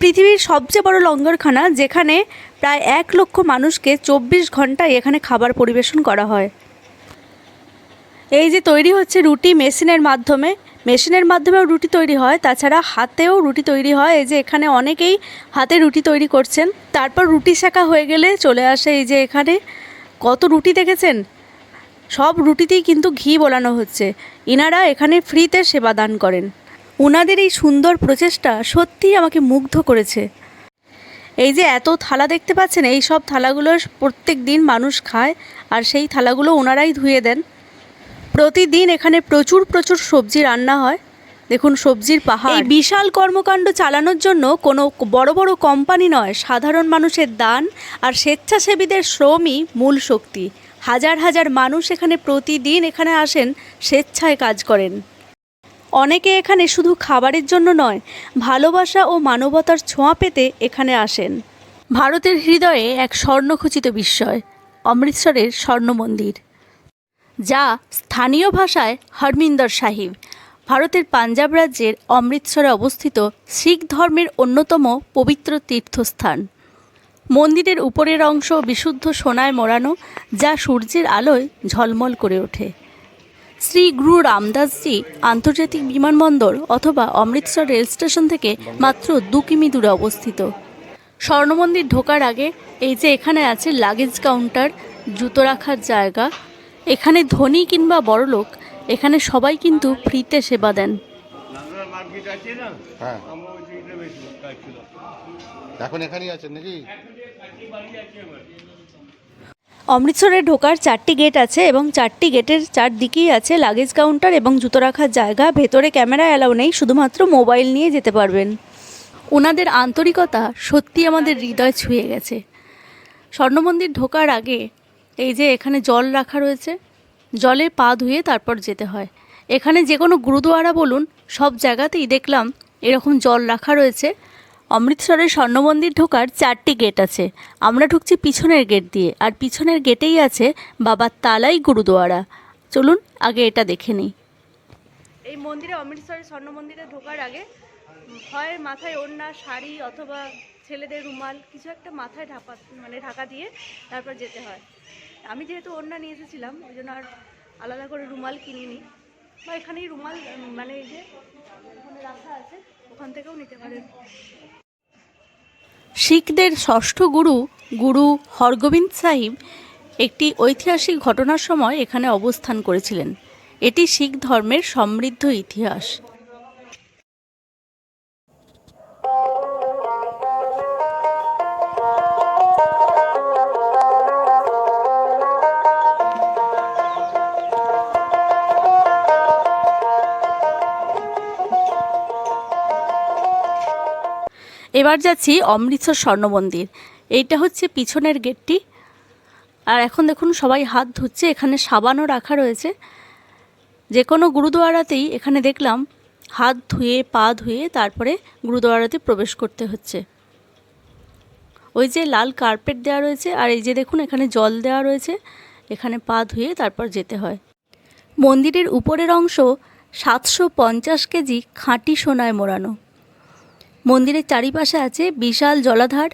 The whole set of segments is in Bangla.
পৃথিবীর সবচেয়ে বড় লঙ্গরখানা, যেখানে প্রায় 1 লক্ষ মানুষকে 24 ঘন্টায় এখানে খাবার পরিবেশন করা হয়। এই যে তৈরি হচ্ছে রুটি মেশিনের মাধ্যমেও রুটি তৈরি হয়, তাছাড়া হাতেও রুটি তৈরি হয়। এই যে এখানে অনেকেই হাতে রুটি তৈরি করছেন। তারপর রুটি সেঁকা হয়ে গেলে চলে আসে এই যে এখানে কত রুটি দেখেছেন, সব রুটিতেই কিন্তু ঘি বোলানো হচ্ছে। ইনারা এখানে ফ্রিতে সেবা দান করেন। ওনাদের এই সুন্দর প্রচেষ্টা সত্যিই আমাকে মুগ্ধ করেছে। এই যে এত থালা দেখতে পাচ্ছেন, এই সব থালাগুলো প্রত্যেক দিন মানুষ খায়, আর সেই থালাগুলো ওনারাই ধুয়ে দেন। প্রতিদিন এখানে প্রচুর সবজি রান্না হয়। দেখুন সবজির পাহাড়। এই বিশাল কর্মকাণ্ড চালানোর জন্য কোনো বড় বড় কোম্পানি নয়, সাধারণ মানুষের দান আর স্বেচ্ছাসেবীদের শ্রমই মূল শক্তি। হাজার হাজার মানুষ এখানে প্রতিদিন এখানে আসেন, স্বেচ্ছায় কাজ করেন। অনেকে এখানে শুধু খাবারের জন্য নয়, ভালোবাসা ও মানবতার ছোঁয়া পেতে এখানে আসেন। ভারতের হৃদয়ে এক স্বর্ণখচিত বিস্ময়, অমৃতসরের স্বর্ণ মন্দির, যা স্থানীয় ভাষায় হরমিন্দর সাহিব। ভারতের পাঞ্জাব রাজ্যের অমৃতসরে অবস্থিত শিখ ধর্মের অন্যতম পবিত্র তীর্থস্থান। মন্দিরের উপরের অংশ বিশুদ্ধ সোনায় মোড়ানো, যা সূর্যের আলোয় ঝলমল করে ওঠে। শ্রী গুরু রামদাসজি আন্তর্জাতিক বিমানবন্দর অথবা অমৃতসর রেল স্টেশন থেকে মাত্র 2 কিমি দূরে অবস্থিত। স্বর্ণমন্দির ঢোকার আগে এই যে এখানে আছে লাগেজ কাউন্টার, জুতো রাখার জায়গা। এখানে ধনী কিংবা বড়লোক, এখানে সবাই কিন্তু ফ্রিতে সেবা দেন। এখন এখানেই আছেন নাকি? অমৃতসরে ঢোকার 4টি গেট আছে এবং 4টি গেটের 4 দিকেই আছে লাগেজ কাউন্টার এবং জুতো রাখার জায়গা। ভেতরে ক্যামেরা অ্যালাউ নেই, শুধুমাত্র মোবাইল নিয়ে যেতে পারবেন। ওনাদের আন্তরিকতা সত্যি আমাদের হৃদয় ছুঁয়ে গেছে। স্বর্ণমন্দির ঢোকার আগে এই যে এখানে জল রাখা রয়েছে, জলে পা ধুয়ে তারপর যেতে হয়। এখানে যে কোনো গুরুদুয়ারা বলুন, সব জায়গাতেই দেখলাম এরকম জল রাখা রয়েছে। অমৃতসরের স্বর্ণমন্দির ঢোকার 4টি গেট আছে। আমরা ঢুকছি পিছনের গেট দিয়ে, আর পিছনের গেটেই আছে বাবা তালাই গুরুদুয়ারা। চলুন আগে এটা দেখে নিই। এই মন্দিরে, অমৃতসরের স্বর্ণ মন্দিরে ঢোকার আগে হয় মাথায় ওড়না, শাড়ি অথবা ছেলেদের রুমাল কিছু একটা মাথায় ঢাকা দিয়ে তারপর যেতে হয়। আমি যেহেতু ওড়না নিয়ে এসেছিলাম, ওই জন্য আর আলাদা করে রুমাল কিনিনি, বা এখানেই রুমাল এই যে ওখানে রাখা আছে, ওখান থেকেও নিতে পারেন। শিখদের ষষ্ঠ গুরু হরগোবিন্দ সাহিব একটি ঐতিহাসিক ঘটনার সময় এখানে অবস্থান করেছিলেন। এটি শিখ ধর্মের সমৃদ্ধ ইতিহাস। এবার যাচ্ছি অমৃতসর স্বর্ণ মন্দির। এইটা হচ্ছে পিছনের গেটটি। আর এখন দেখুন সবাই হাত ধুচ্ছে, এখানে সাবানও রাখা রয়েছে। যে কোনো গুরুদুয়ারাতেই এখানে দেখলাম হাত ধুয়ে পা ধুয়ে তারপরে গুরুদুয়ারাতে প্রবেশ করতে হচ্ছে। ওই যে লাল কার্পেট দেওয়া রয়েছে, আর এই যে দেখুন এখানে জল দেওয়া রয়েছে, এখানে পা ধুয়ে তারপর যেতে হয়। মন্দিরের উপরের অংশ 750 কেজি খাঁটি সোনায় মোড়ানো। মন্দিরের চারিপাশে আছে বিশাল জলাধার,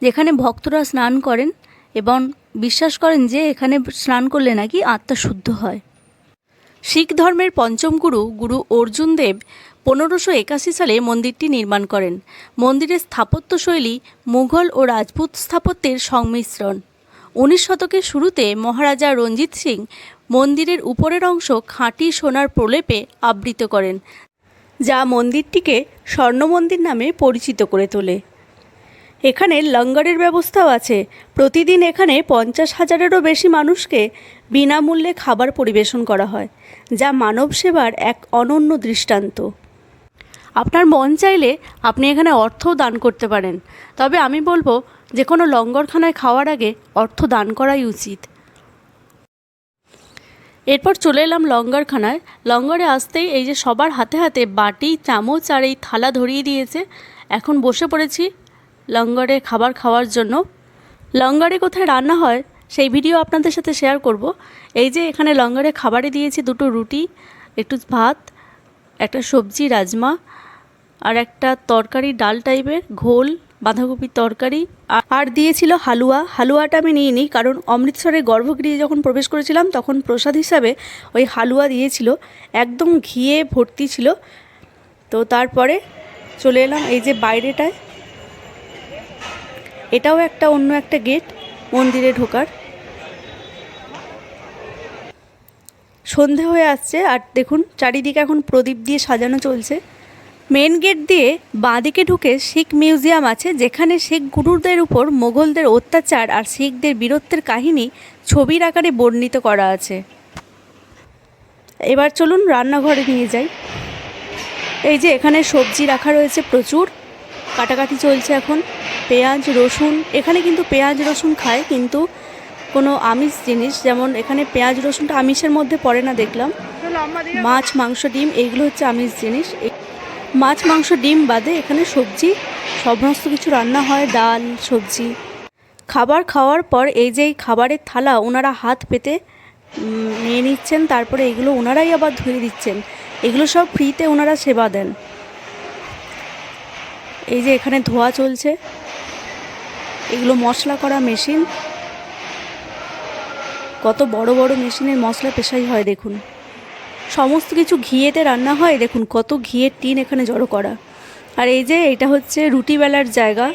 যেখানে ভক্তরা স্নান করেন এবং বিশ্বাস করেন যে এখানে স্নান করলে নাকি আত্মা শুদ্ধ হয়। শিখ ধর্মের পঞ্চম গুরু অর্জুন দেব 1581 সালে মন্দিরটি নির্মাণ করেন। মন্দিরের স্থাপত্যশৈলী মুঘল ও রাজপুত স্থাপত্যের সংমিশ্রণ। 19 শতকের শুরুতে মহারাজা রঞ্জিত সিং মন্দিরের উপরের অংশ খাঁটি সোনার প্রলেপে আবৃত করেন, যা মন্দিরটিকে স্বর্ণ মন্দির নামে পরিচিত করে তোলে। এখানে লঙ্গরের ব্যবস্থাও আছে। প্রতিদিন এখানে 50,000-এরও বেশি মানুষকে বিনামূল্যে খাবার পরিবেশন করা হয়, যা মানব সেবার এক অনন্য দৃষ্টান্ত। আপনার মন চাইলে আপনি এখানে অর্থও দান করতে পারেন, তবে আমি বলবো যে কোনো লঙ্গরখানায় খাওয়ার আগে অর্থ দান করাই উচিত। এরপর চলে এলাম লঙ্গরখানায়। লঙ্গরে আসতেই এই যে সবার হাতে হাতে বাটি, চামচ আর এই থালা ধরিয়ে দিয়েছে। এখন বসে পড়েছি লঙ্গরে খাবার খাওয়ার জন্য। লঙ্গরে কোথায় রান্না হয় সেই ভিডিও আপনাদের সাথে শেয়ার করব। এই যে এখানে লঙ্গরে খাবারে দিয়েছি 2টো রুটি, একটু ভাত, একটা সবজি রাজমা, আর একটা তরকারি ডাল টাইপের ঘোল, বাঁধাকপির তরকারি, আর দিয়েছিল হালুয়া। হালুয়াটা আমি নিইনি, কারণ অমৃতসরের গর্ভগৃহে যখন প্রবেশ করেছিলাম তখন প্রসাদ হিসাবে ওই হালুয়া দিয়েছিল, একদম ঘিয়ে ভর্তি ছিল। তো তারপরে চলে এলাম এই যে বাইরেটায়, এটাও একটা অন্য একটা গেট মন্দিরে ঢোকার। সন্ধে হয়ে আসছে আর দেখুন চারিদিকে এখন প্রদীপ দিয়ে সাজানো চলছে। মেন গেট দিয়ে বাঁদিকে ঢুকে শিখ মিউজিয়াম আছে, যেখানে শেখ গুরুদের উপর মোগলদের অত্যাচার আর শিখদের বীরত্বের কাহিনী ছবির আকারে বর্ণিত করা আছে। এবার চলুন রান্নাঘরে নিয়ে যাই। এই যে এখানে সবজি রাখা রয়েছে, প্রচুর কাটাকাটি চলছে এখন। পেঁয়াজ রসুন, এখানে কিন্তু পেঁয়াজ রসুন খায়, কিন্তু কোনো আমিষ জিনিস যেমন এখানে পেঁয়াজ রসুনটা আমিষের মধ্যে পড়ে না দেখলাম। মাছ মাংস ডিম এইগুলো হচ্ছে আমিষ জিনিস। মাছ মাংস ডিম বাদে এখানে সবজি সমস্ত কিছু রান্না হয়, ডাল সবজি। খাবার খাওয়ার পর এই যে খাবারের থালা ওনারা হাত পেতে নিয়ে নিচ্ছেন, তারপরে এগুলো ওনারাই আবার ধুয়ে দিচ্ছেন। এগুলো সব ফ্রিতে ওনারা সেবা দেন। এই যে এখানে ধোয়া চলছে, এগুলো মশলা করা মেশিন, কত বড় বড় মেশিনের মশলা পেশাই হয় দেখুন। সমস্ত কিছু ঘিয়েতে রান্না হয়, দেখুন কত ঘিয়ের টিন এখানে জড়ো করা। আর এই যে এটা হচ্ছে রুটি বেলার জায়গা,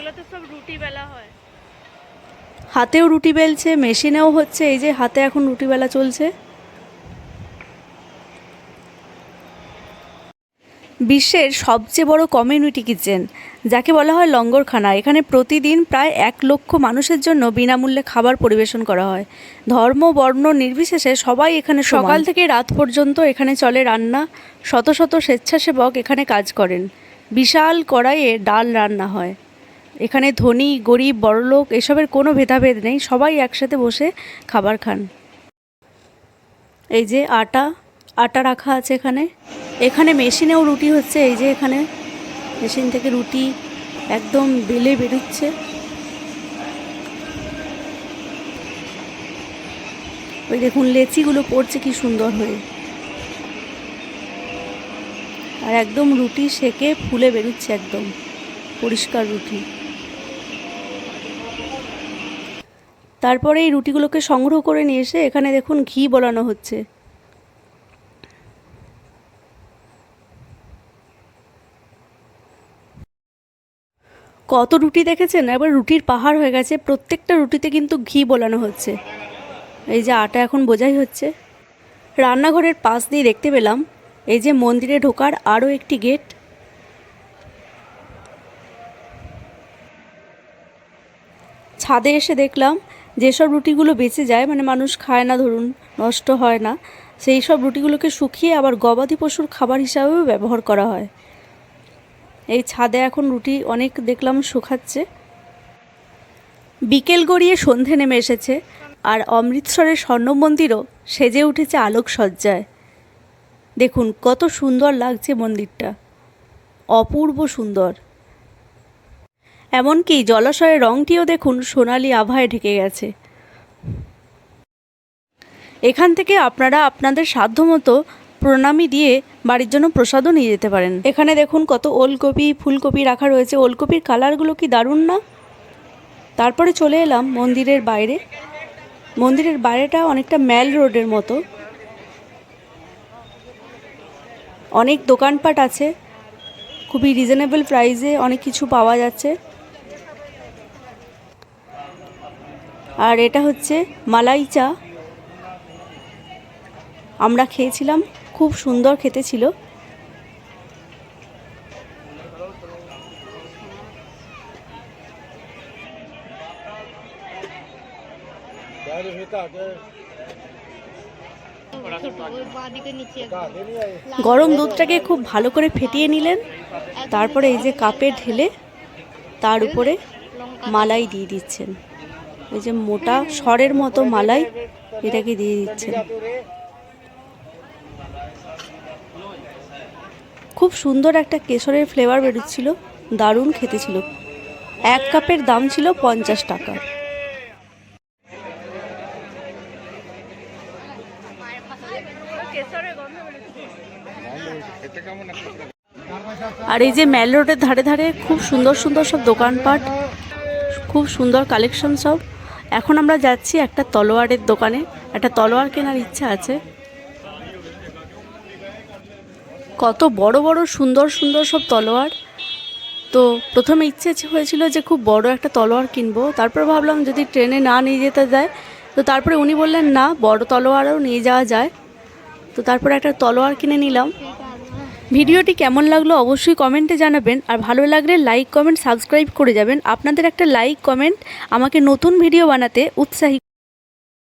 হাতেও রুটি বেলছে, মেশিনেও হচ্ছে। এই যে হাতে এখন রুটি বেলা চলছে। বিশ্বের সবচেয়ে বড় কমিউনিটি কিচেন, যাকে বলা হয় লঙ্গরখানা। এখানে প্রতিদিন প্রায় 1 লক্ষ মানুষের জন্য বিনামূল্যে খাবার পরিবেশন করা হয়। ধর্ম বর্ণ নির্বিশেষে সবাই এখানে, সকাল থেকে রাত পর্যন্ত এখানে চলে রান্না। শত শত স্বেচ্ছাসেবক এখানে কাজ করেন। বিশাল কড়াইয়ে ডাল রান্না হয়। এখানে ধনী গরিব বড়লোক এসবের কোনো ভেদাভেদ নেই, সবাই একসাথে বসে খাবার খান। এই যে আটা রাখা আছে এখানে। এখানে মেশিনেও রুটি হচ্ছে। এই যে এখানে মেশিন থেকে রুটি একদম বেলে বেরোচ্ছে। ওই দেখুন লেচিগুলো পড়ছে কি সুন্দর হয়ে, আর একদম রুটি সেকে ফুলে বেরোচ্ছে, একদম পরিষ্কার রুটি। তারপরে এই রুটিগুলোকে সংগ্রহ করে নিয়ে এসে এখানে দেখুন ঘি বলানো হচ্ছে। কত রুটি দেখেছেন, এবার রুটির পাহাড় হয়ে গেছে। প্রত্যেকটা রুটিতে কিন্তু ঘি বোলানো হচ্ছে। এই যে আটা এখন বোঝাই হচ্ছে। রান্নাঘরের পাশ দিয়ে দেখতে পেলাম এই যে মন্দিরে ঢোকার আরও একটি গেট। ছাদে এসে দেখলাম যেসব রুটিগুলো বেঁচে যায়, মানে মানুষ খায় না, ধরুন নষ্ট হয় না, সেই সব রুটিগুলোকে শুকিয়ে আবার গবাদি পশুর খাবার হিসাবেও ব্যবহার করা হয়। এই ছাদে এখন রুটি অনেক দেখলাম শুকাচ্ছে। বিকেল গড়িয়ে সন্ধে নেমে এসেছে, আর অমৃতসরের স্বর্ণ মন্দিরও সেজে উঠেছে আলোকসজ্জায়। দেখুন কত সুন্দর লাগছে মন্দিরটা, অপূর্ব সুন্দর। এমনকি জলাশয়ের রঙটিও দেখুন সোনালি আভায় ঢেকে গেছে। এখান থেকে আপনারা আপনাদের সাধ্যমতো প্রণামী দিয়ে বাড়ির জন্য প্রসাদও নিয়ে যেতে পারেন। এখানে দেখুন কত ওলকপি ফুলকপি রাখা রয়েছে। ওলকপির কালারগুলো কি দারুণ না। তারপরে চলে এলাম মন্দিরের বাইরে। মন্দিরের বাইরেটা অনেকটা ম্যাল রোডের মতো, অনেক দোকানপাট আছে, খুবই রিজনেবল প্রাইসে অনেক কিছু পাওয়া যাচ্ছে। আর এটা হচ্ছে মালাই চা, আমরা খেয়েছিলাম, খুব সুন্দর খেতে ছিল। গরম দুধটাকে খুব ভালো করে ফেটিয়ে নিলেন, তারপরে এই যে কাপে ঢেলে তার উপরে মালাই দিয়ে দিচ্ছেন। এই যে মোটা সরের মতো মালাই এটাকে দিয়ে দিচ্ছেন। খুব সুন্দর একটা কেশরের ফ্লেভার বেরোচ্ছিল, দারুণ খেতে ছিল। 1 কাপের দাম ছিল 50 টাকা। আর এই যে মেল রোডের ধারে ধারে খুব সুন্দর সুন্দর সব দোকানপাট, খুব সুন্দর কালেকশন সব। এখন আমরা যাচ্ছি একটা তলোয়ারের দোকানে, একটা তলোয়ার কেনার ইচ্ছা আছে। কত বড় বড় সুন্দর সুন্দর সব তলোয়ার। তো প্রথমে ইচ্ছে হয়েছিল যে খুব বড় একটা তলোয়ার কিনবো, তারপর ভাবলাম যদি ট্রেনে না নিয়ে যেতে যায়, তো তারপরে উনি বললেন না, বড় তলোয়ারও নিয়ে যাওয়া যায়। তো তারপরে একটা তলোয়ার কিনে নিলাম। ভিডিওটি কেমন লাগলো অবশ্যই কমেন্টে জানাবেন, আর ভালো লাগলে লাইক কমেন্ট সাবস্ক্রাইব করে যাবেন। আপনাদের একটা লাইক কমেন্ট আমাকে নতুন ভিডিও বানাতে উৎসাহী